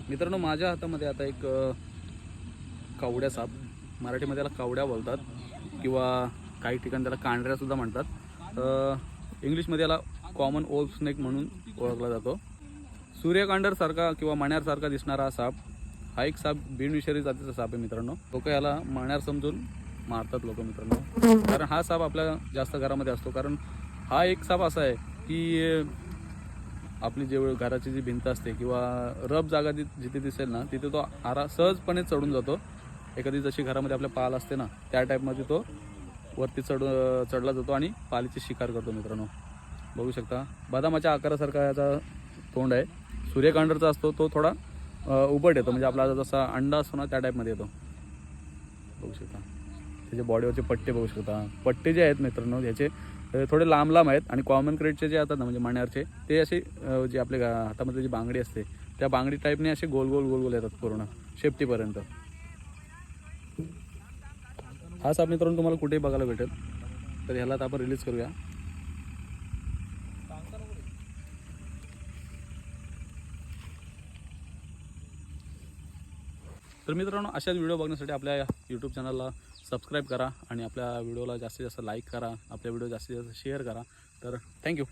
मित्रांनो, माझ्या हातामध्ये आता एक कावड्या साप, मराठीमध्ये त्याला कावड्या बोलतात किंवा काही ठिकाणी त्याला कांढऱ्यासुद्धा म्हणतात. इंग्लिशमध्ये याला कॉमन ओल स्नेक म्हणून ओळखला जातो. सूर्यकांडरसारखा किंवा मण्यारसारखा दिसणारा हा साप, हा एक साप बिनविषारी जातीचा साप आहे मित्रांनो. लोक याला मण्यार समजून मारतात लोक मित्रांनो, कारण हा साप आपल्या जास्त घरामध्ये असतो. कारण हा एक साप असा आहे की आपली जेवढी घराची जी भिंत असते किंवा रफ जागा जिथे दिसेल ना, तिथे तो सहजपणे चढून जातो. एखादी जशी घरामध्ये आपल्या पाल असते ना, त्या टाईपमध्ये तो वरती चढला जातो आणि पालीची शिकार करतो मित्रांनो. बघू शकता, बदामाच्या आकारासारखा याचा तोंड आहे. सूर्यकांडरचा असतो तो थोडा उबट येतो, म्हणजे आपला जसा अंडा असतो ना त्या टाईपमध्ये येतो. बघू शकता त्याच्या बॉडीवरचे पट्टे बघू शकता. पट्टे जे आहेत मित्रांनो याचे थोडे लांब लांब आहेत आणि कॉमन क्रेटचे जे असतात ना, म्हणजे मण्यारचे, ते असे जे आपल्या हातामध्ये जी बांगडी असते त्या बांगडी टाईपने असे गोल गोल गोल गोल येतात पूर्ण शेपटीपर्यंत. हा साप मित्रांनो तुम्हाला कुठेही बघायला भेटेल. तर ह्याला आता आपण रिलीज करूया. तर मित्रांनो, अशाच व्हिडिओ बघण्यासाठी आपल्या यूट्यूब चॅनलला सबस्क्राईब करा आणि आपल्या व्हिडिओला जास्तीत जास्त लाईक करा, आपल्या व्हिडिओ जास्तीत जास्त शेअर करा. तर थँक्यू.